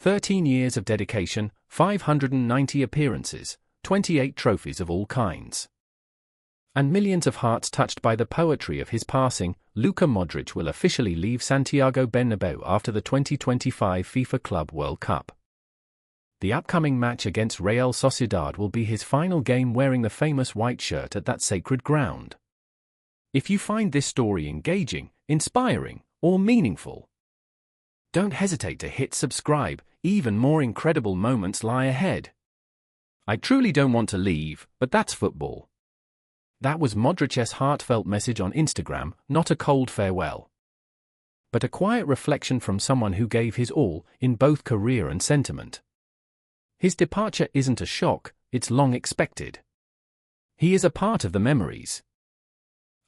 13 years of dedication, 590 appearances, 28 trophies of all kinds. And millions of hearts touched by the poetry of his passing, Luka Modric will officially leave Santiago Bernabéu after the 2025 FIFA Club World Cup. The upcoming match against Real Sociedad will be his final game wearing the famous white shirt at that sacred ground. If you find this story engaging, inspiring, or meaningful, don't hesitate to hit subscribe. Even more incredible moments lie ahead. I truly don't want to leave, but that's football. That was Modric's heartfelt message on Instagram, not a cold farewell, but a quiet reflection from someone who gave his all in both career and sentiment. His departure isn't a shock, it's long expected. He is a part of the memories,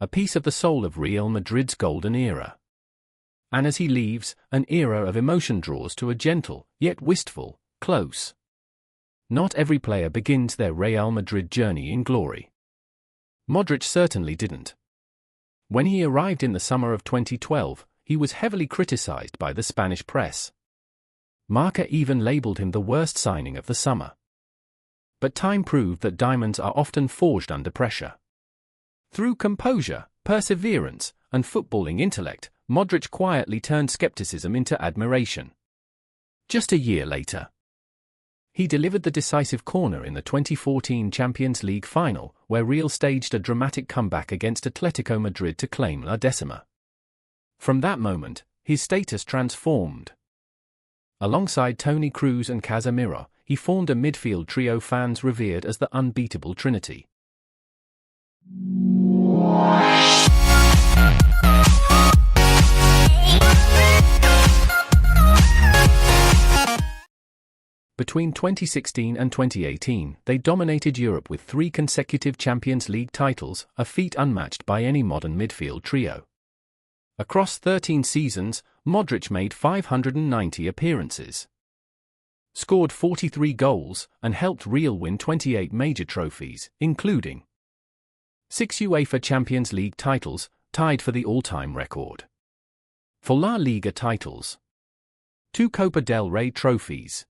a piece of the soul of Real Madrid's golden era. And as he leaves, an era of emotion draws to a gentle, yet wistful, close. Not every player begins their Real Madrid journey in glory. Modric certainly didn't. When he arrived in the summer of 2012, he was heavily criticized by the Spanish press. Marca even labeled him the worst signing of the summer. But time proved that diamonds are often forged under pressure. Through composure, perseverance, and footballing intellect, Modric quietly turned skepticism into admiration. Just a year later, he delivered the decisive corner in the 2014 Champions League final, where Real staged a dramatic comeback against Atletico Madrid to claim La Decima. From that moment, his status transformed. Alongside Toni Kroos and Casemiro, he formed a midfield trio fans revered as the unbeatable Trinity. Between 2016 and 2018, they dominated Europe with 3 consecutive Champions League titles, a feat unmatched by any modern midfield trio. Across 13 seasons, Modric made 590 appearances, scored 43 goals, and helped Real win 28 major trophies, including 6 UEFA Champions League titles, tied for the all-time record, 4 La Liga titles, 2 Copa del Rey trophies,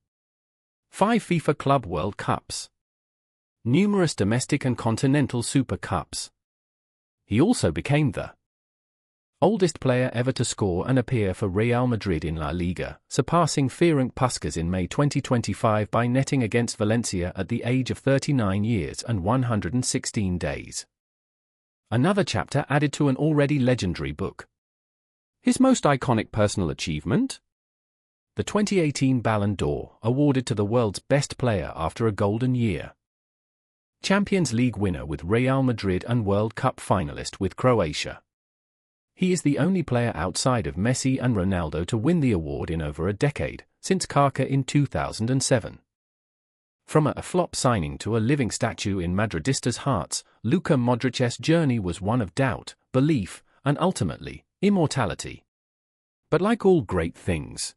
5 FIFA Club World Cups, numerous domestic and continental Super Cups. He also became the oldest player ever to score and appear for Real Madrid in La Liga, surpassing Ferenc Puskás in May 2025 by netting against Valencia at the age of 39 years and 116 days. Another chapter added to an already legendary book. His most iconic personal achievement? The 2018 Ballon d'Or, awarded to the world's best player after a golden year. Champions League winner with Real Madrid and World Cup finalist with Croatia. He is the only player outside of Messi and Ronaldo to win the award in over a decade, since Kaká in 2007. From a flop signing to a living statue in Madridistas' hearts, Luka Modric's journey was one of doubt, belief, and ultimately, immortality. But like all great things,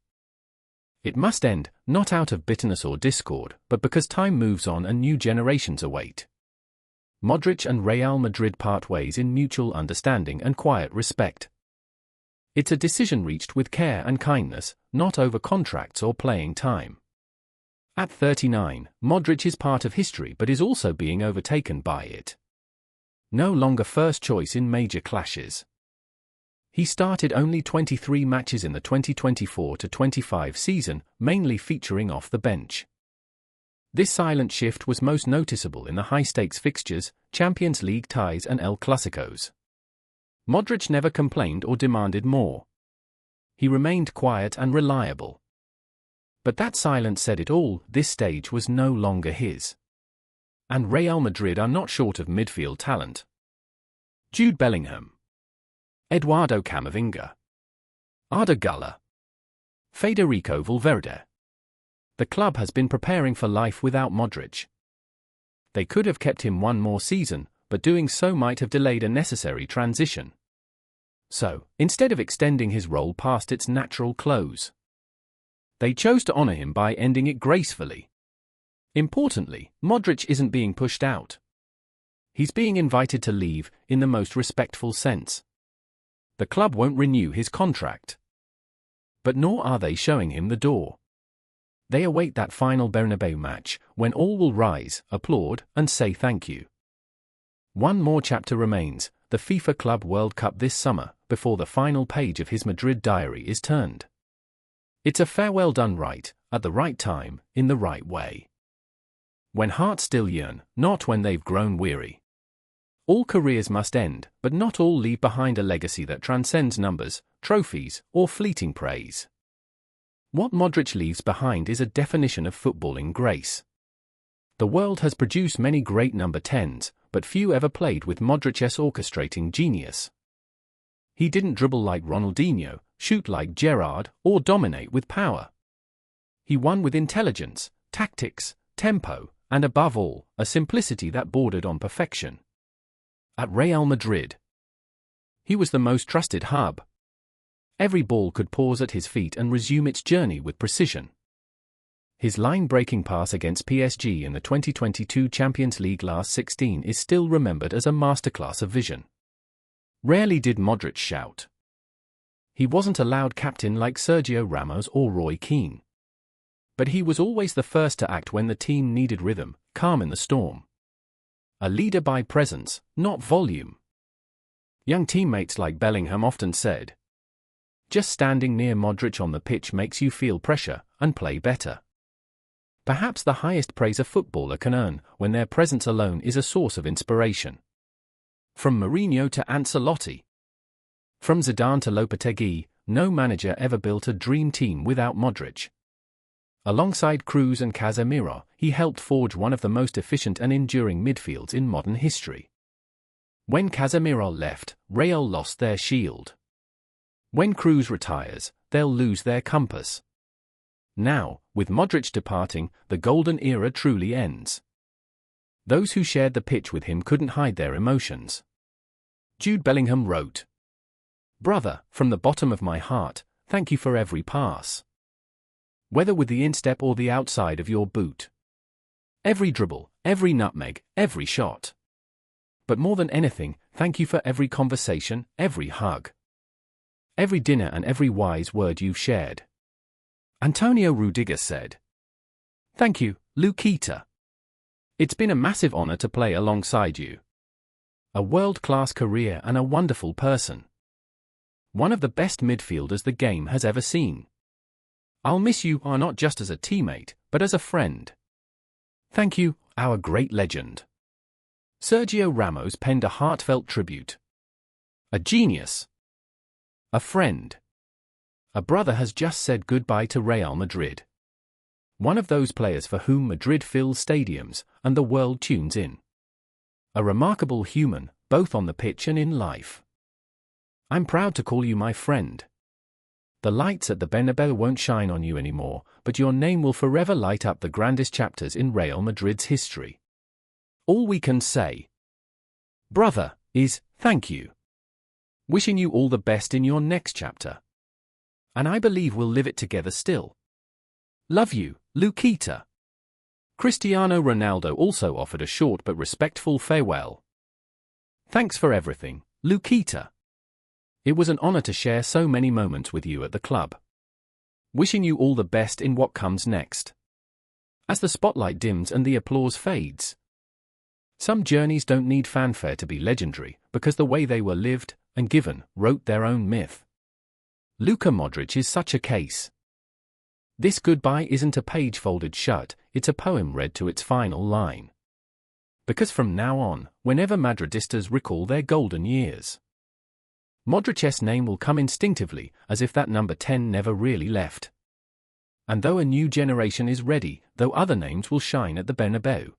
it must end, not out of bitterness or discord, but because time moves on and new generations await. Modric and Real Madrid part ways in mutual understanding and quiet respect. It's a decision reached with care and kindness, not over contracts or playing time. At 39, Modric is part of history but is also being overtaken by it. No longer first choice in major clashes. He started only 23 matches in the 2024-25 season, mainly featuring off the bench. This silent shift was most noticeable in the high-stakes fixtures, Champions League ties and El Clásicos. Modric never complained or demanded more. He remained quiet and reliable. But that silence said it all. This stage was no longer his. And Real Madrid are not short of midfield talent. Jude Bellingham, Eduardo Camavinga, Arda Güler, Federico Valverde. The club has been preparing for life without Modric. They could have kept him one more season, but doing so might have delayed a necessary transition. So, instead of extending his role past its natural close, they chose to honor him by ending it gracefully. Importantly, Modric isn't being pushed out. He's being invited to leave, in the most respectful sense. The club won't renew his contract. But nor are they showing him the door. They await that final Bernabéu match, when all will rise, applaud, and say thank you. One more chapter remains, the FIFA Club World Cup this summer, before the final page of his Madrid diary is turned. It's a farewell done right, at the right time, in the right way. When hearts still yearn, not when they've grown weary. All careers must end, but not all leave behind a legacy that transcends numbers, trophies, or fleeting praise. What Modric leaves behind is a definition of footballing grace. The world has produced many great number 10s, but few ever played with Modric's orchestrating genius. He didn't dribble like Ronaldinho, shoot like Gerrard, or dominate with power. He won with intelligence, tactics, tempo, and above all, a simplicity that bordered on perfection. At Real Madrid, he was the most trusted hub. Every ball could pause at his feet and resume its journey with precision. His line-breaking pass against PSG in the 2022 Champions League last 16 is still remembered as a masterclass of vision. Rarely did Modric shout. He wasn't a loud captain like Sergio Ramos or Roy Keane. But he was always the first to act when the team needed rhythm, calm in the storm. A leader by presence, not volume. Young teammates like Bellingham often said, "Just standing near Modric on the pitch makes you feel pressure and play better." Perhaps the highest praise a footballer can earn, when their presence alone is a source of inspiration. From Mourinho to Ancelotti, from Zidane to Lopetegui, no manager ever built a dream team without Modric. Alongside Kroos and Casemiro, he helped forge one of the most efficient and enduring midfields in modern history. When Casemiro left, Real lost their shield. When Kroos retires, they'll lose their compass. Now, with Modric departing, the golden era truly ends. Those who shared the pitch with him couldn't hide their emotions. Jude Bellingham wrote, "Brother, from the bottom of my heart, thank you for every pass. Whether with the instep or the outside of your boot. Every dribble, every nutmeg, every shot. But more than anything, thank you for every conversation, every hug. Every dinner and every wise word you've shared." Antonio Rudiger said, "Thank you, Lukita. It's been a massive honor to play alongside you. A world-class career and a wonderful person. One of the best midfielders the game has ever seen. I'll miss you not just as a teammate, but as a friend. Thank you, our great legend." Sergio Ramos penned a heartfelt tribute. "A genius. A friend. A brother has just said goodbye to Real Madrid. One of those players for whom Madrid fills stadiums, and the world tunes in. A remarkable human, both on the pitch and in life. I'm proud to call you my friend. The lights at the Bernabéu won't shine on you anymore, but your name will forever light up the grandest chapters in Real Madrid's history. All we can say, brother, is thank you. Wishing you all the best in your next chapter. And I believe we'll live it together still. Love you, Lukita." Cristiano Ronaldo also offered a short but respectful farewell. "Thanks for everything, Lukita. It was an honor to share so many moments with you at the club. Wishing you all the best in what comes next. As the spotlight dims and the applause fades. Some journeys don't need fanfare to be legendary, because the way they were lived and given wrote their own myth. Luka Modric is such a case. This goodbye isn't a page folded shut, it's a poem read to its final line. Because from now on, whenever Madridistas recall their golden years, Modric's name will come instinctively, as if that number 10 never really left. And though a new generation is ready, though other names will shine at the Bernabéu,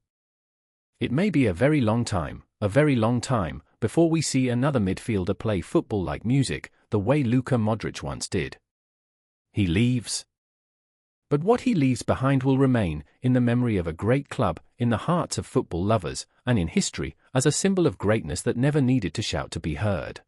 it may be a very long time, before we see another midfielder play football like music, the way Luka Modric once did. He leaves. But what he leaves behind will remain, in the memory of a great club, in the hearts of football lovers, and in history, as a symbol of greatness that never needed to shout to be heard.